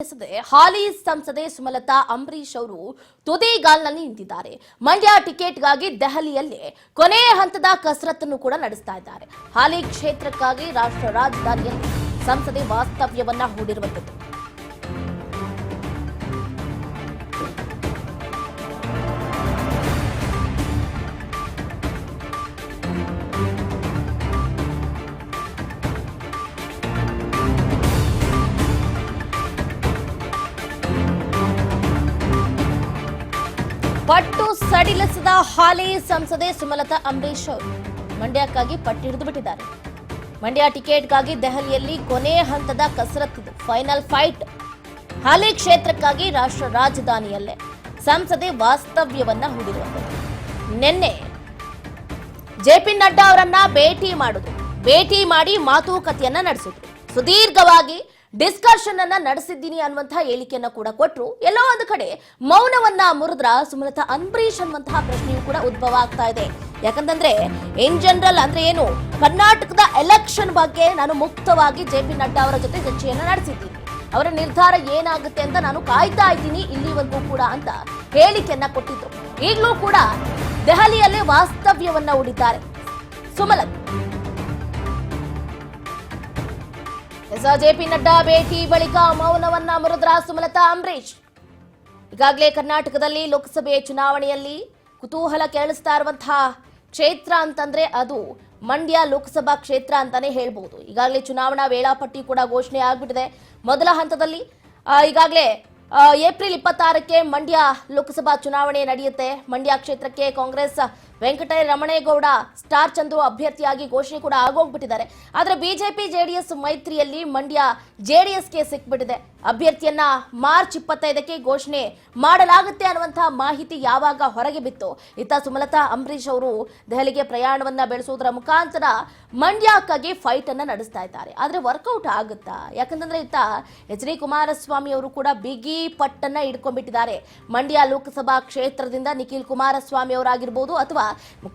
ಹಾಲಿ ಸಂಸದೆ ಸುಮಲತಾ ಅಂಬರೀಶ್ ಅವರು ತುದಿಗಾಲ್ನಲ್ಲಿ ನಿಂತಿದ್ದಾರೆ. ಮಂಡ್ಯ ಟಿಕೆಟ್ಗಾಗಿ ದೆಹಲಿಯಲ್ಲಿ ಕೊನೆ ಹಂತದ ಕಸರತ್ತನ್ನು ಕೂಡ ನಡೆಸ್ತಾ ಇದ್ದಾರೆ. ಹಾಲಿ ಕ್ಷೇತ್ರಕ್ಕಾಗಿ ರಾಷ್ಟ್ರ ರಾಜಧಾನಿಯಲ್ಲಿ ಸಂಸದೆ ವಾಸ್ತವ್ಯವನ್ನ ಹೂಡಿರುವಂತದ್ದು. ಪಟ್ಟು ಸಡಿಲಿಸಿದ ಹಾಲಿ ಸಂಸದೆ ಸುಮಲತಾ ಅಂಬರೀಶ್ ಅವರು ಮಂಡ್ಯಕ್ಕಾಗಿ ಪಟ್ಟಿಡಿದು ಬಿಟ್ಟಿದ್ದಾರೆ. ಮಂಡ್ಯ ಟಿಕೆಟ್ಗಾಗಿ ದೆಹಲಿಯಲ್ಲಿ ಕೊನೆ ಹಂತದ ಕಸರತ್ತಿದು, ಫೈನಲ್ ಫೈಟ್. ಹಾಲಿ ಕ್ಷೇತ್ರಕ್ಕಾಗಿ ರಾಷ್ಟ್ರ ರಾಜಧಾನಿಯಲ್ಲೇ ಸಂಸದೆ ವಾಸ್ತವ್ಯವನ್ನ ಹೂಡಿರುವಂಥದ್ದು. ನಿನ್ನೆ ಜೆಪಿ ನಡ್ಡಾ ಅವರನ್ನ ಭೇಟಿ ಮಾಡಿ ಮಾತುಕತೆಯನ್ನ ನಡೆಸಿದ್ರು. ಸುದೀರ್ಘವಾಗಿ ಡಿಸ್ಕಷನ್ ಅನ್ನ ನಡೆಸಿದ್ದೀನಿ ಅನ್ನುವಂತಹ ಹೇಳಿಕೆಯನ್ನ ಕೂಡ ಕೊಟ್ಟರು. ಎಲ್ಲೋ ಒಂದು ಕಡೆ ಮೌನವನ್ನ ಮುರಿದ್ರ ಸುಮಲತಾ ಅಂಬರೀಶ್ ಅನ್ನುವಂತಹ ಪ್ರಶ್ನೆಯೂ ಕೂಡ ಉದ್ಭವ ಆಗ್ತಾ ಇದೆ. ಯಾಕಂತಂದ್ರೆ ಇನ್ ಜನರಲ್ ಅಂದ್ರೆ ಏನು, ಕರ್ನಾಟಕದ ಎಲೆಕ್ಷನ್ ಬಗ್ಗೆ ನಾನು ಮುಕ್ತವಾಗಿ ಜೆಪಿ ನಡ್ಡಾ ಅವರ ಜೊತೆ ಚರ್ಚೆಯನ್ನ ನಡೆಸಿದ್ದೀನಿ. ಅವರ ನಿರ್ಧಾರ ಏನಾಗುತ್ತೆ ಅಂತ ನಾನು ಕಾಯ್ತಾ ಇದ್ದೀನಿ ಇಲ್ಲಿವರೆಗೂ ಕೂಡ ಅಂತ ಹೇಳಿಕೆಯನ್ನ ಕೊಟ್ಟಿದ್ರು. ಈಗಲೂ ಕೂಡ ದೆಹಲಿಯಲ್ಲೇ ವಾಸ್ತವ್ಯವನ್ನ ಹೂಡಿದ್ದಾರೆ ಸುಮಲತಾ. ಜೆಪಿ ನಡ್ಡಾ ಭೇಟಿ ಬಳಿಕ ಮೌನವನ್ನ ಮುರಿದ್ರ ಸುಮಲತಾ ಅಂಬರೀಶ್. ಈಗಾಗಲೇ ಕರ್ನಾಟಕದಲ್ಲಿ ಲೋಕಸಭೆ ಚುನಾವಣೆಯಲ್ಲಿ ಕುತೂಹಲ ಕೆರಳಿಸ್ತಾ ಇರುವಂತಹ ಕ್ಷೇತ್ರ ಅಂತಂದ್ರೆ ಅದು ಮಂಡ್ಯ ಲೋಕಸಭಾ ಕ್ಷೇತ್ರ ಅಂತಾನೆ ಹೇಳ್ಬಹುದು. ಈಗಾಗಲೇ ಚುನಾವಣಾ ವೇಳಾಪಟ್ಟಿ ಕೂಡ ಘೋಷಣೆ ಆಗ್ಬಿಟ್ಟಿದೆ. ಮೊದಲ ಹಂತದಲ್ಲಿ ಈಗಾಗಲೇ ಏಪ್ರಿಲ್ 26ಕ್ಕೆ ಮಂಡ್ಯ ಲೋಕಸಭಾ ಚುನಾವಣೆ ನಡೆಯುತ್ತೆ. ಮಂಡ್ಯ ಕ್ಷೇತ್ರಕ್ಕೆ ಕಾಂಗ್ರೆಸ್ ವೆಂಕಟರಮಣೇಗೌಡ ಸ್ಟಾರ್ ಚಂದ್ರು ಅಭ್ಯರ್ಥಿಯಾಗಿ ಘೋಷಣೆ ಕೂಡ ಆಗೋಗ್ಬಿಟ್ಟಿದ್ದಾರೆ. ಆದ್ರೆ ಬಿಜೆಪಿ ಜೆಡಿಎಸ್ ಮೈತ್ರಿಯಲ್ಲಿ ಮಂಡ್ಯ ಜೆಡಿಎಸ್ಗೆ ಸಿಕ್ಬಿಟ್ಟಿದೆ. ಅಭ್ಯರ್ಥಿಯನ್ನ ಮಾರ್ಚ್ 25ಕ್ಕೆ ಘೋಷಣೆ ಮಾಡಲಾಗುತ್ತೆ ಅನ್ನುವಂತಹ ಮಾಹಿತಿ ಯಾವಾಗ ಹೊರಗೆ ಬಿತ್ತು, ಇತ್ತ ಸುಮಲತಾ ಅಂಬರೀಶ್ ಅವರು ದೆಹಲಿಗೆ ಪ್ರಯಾಣವನ್ನ ಬೆಳೆಸೋದ್ರ ಮುಖಾಂತರ ಮಂಡ್ಯಕ್ಕಾಗಿ ಫೈಟ್ ಅನ್ನ ನಡೆಸ್ತಾ ಇದ್ದಾರೆ. ಆದ್ರೆ ವರ್ಕೌಟ್ ಆಗುತ್ತಾ? ಯಾಕಂತಂದ್ರೆ ಇತ್ತ ಎಚ್.ಡಿ. ಕುಮಾರಸ್ವಾಮಿ ಅವರು ಕೂಡ ಬಿಗಿ ಪಟ್ಟನ್ನ ಹಿಡ್ಕೊಂಡ್ಬಿಟ್ಟಿದ್ದಾರೆ. ಮಂಡ್ಯ ಲೋಕಸಭಾ ಕ್ಷೇತ್ರದಿಂದ ನಿಖಿಲ್ ಕುಮಾರಸ್ವಾಮಿ ಅವರಾಗಿರ್ಬೋದು ಅಥವಾ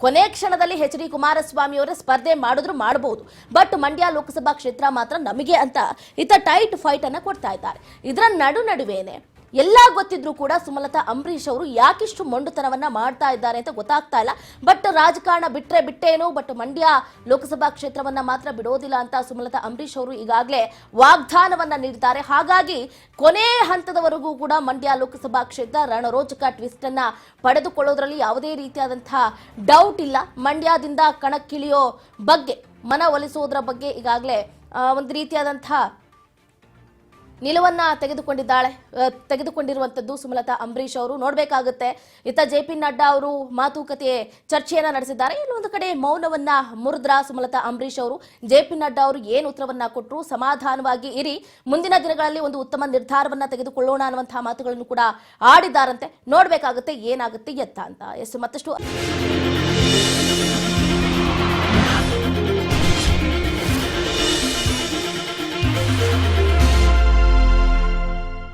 ಕೊನೆ ಕ್ಷಣದಲ್ಲಿ ಎಚ್.ಡಿ. ಕುಮಾರಸ್ವಾಮಿ ಅವರೇ ಸ್ಪರ್ಧೆ ಮಾಡಿದ್ರು ಮಾಡಬಹುದು, ಬಟ್ ಮಂಡ್ಯ ಲೋಕಸಭಾ ಕ್ಷೇತ್ರ ಮಾತ್ರ ನಮಗೆ ಅಂತ ಇತ್ತ ಟೈಟ್ ಫೈಟ್ ಅನ್ನ ಕೊಡ್ತಾ ಇದ್ದಾರೆ. ಇದರ ನಡುವೆನೆ ಎಲ್ಲ ಗೊತ್ತಿದ್ರು ಕೂಡ ಸುಮಲತಾ ಅಂಬರೀಶ್ ಅವರು ಯಾಕಿಷ್ಟು ಮೊಂಡುತನವನ್ನ ಮಾಡ್ತಾ ಇದ್ದಾರೆ ಅಂತ ಗೊತ್ತಾಗ್ತಾ ಇಲ್ಲ. ಬಟ್ ರಾಜಕಾರಣ ಬಿಟ್ಟೇನು, ಬಟ್ ಮಂಡ್ಯ ಲೋಕಸಭಾ ಕ್ಷೇತ್ರವನ್ನ ಮಾತ್ರ ಬಿಡೋದಿಲ್ಲ ಅಂತ ಸುಮಲತಾ ಅಂಬರೀಶ್ ಅವರು ಈಗಾಗಲೇ ವಾಗ್ದಾನವನ್ನ ನೀಡಿದ್ದಾರೆ. ಹಾಗಾಗಿ ಕೊನೆ ಹಂತದವರೆಗೂ ಕೂಡ ಮಂಡ್ಯ ಲೋಕಸಭಾ ಕ್ಷೇತ್ರ ರಣರೋಚಕ ಟ್ವಿಸ್ಟ್ ಅನ್ನ ಪಡೆದುಕೊಳ್ಳೋದ್ರಲ್ಲಿ ಯಾವುದೇ ರೀತಿಯಾದಂತಹ ಡೌಟ್ ಇಲ್ಲ. ಮಂಡ್ಯದಿಂದ ಕಣಕ್ಕಿಳಿಯೋ ಬಗ್ಗೆ, ಮನವೊಲಿಸೋದ್ರ ಬಗ್ಗೆ ಈಗಾಗಲೇ ಒಂದು ರೀತಿಯಾದಂತಹ ನಿಲುವನ್ನ ತೆಗೆದುಕೊಂಡಿರುವಂತದ್ದು ಸುಮಲತಾ ಅಂಬರೀಶ್ ಅವರು. ನೋಡ್ಬೇಕಾಗುತ್ತೆ. ಇತ್ತ ಜೆಪಿ ನಡ್ಡಾ ಅವರು ಮಾತುಕತೆ ಚರ್ಚೆಯನ್ನ ನಡೆಸಿದ್ದಾರೆ. ಇನ್ನೊಂದು ಕಡೆ ಮೌನವನ್ನ ಮುರಿದ್ರ ಸುಮಲತಾ ಅಂಬರೀಶ್ ಅವರು. ಜೆಪಿ ನಡ್ಡಾ ಅವರು ಏನು ಉತ್ತರವನ್ನ ಕೊಟ್ಟರು, ಸಮಾಧಾನವಾಗಿ ಇರಿ, ಮುಂದಿನ ದಿನಗಳಲ್ಲಿ ಒಂದು ಉತ್ತಮ ನಿರ್ಧಾರವನ್ನ ತೆಗೆದುಕೊಳ್ಳೋಣ ಅನ್ನುವಂತಹ ಮಾತುಗಳನ್ನು ಕೂಡ ಆಡಿದ್ದಾರಂತೆ. ನೋಡ್ಬೇಕಾಗುತ್ತೆ ಏನಾಗುತ್ತೆ ಎತ್ತ ಅಂತ. ಮತ್ತಷ್ಟು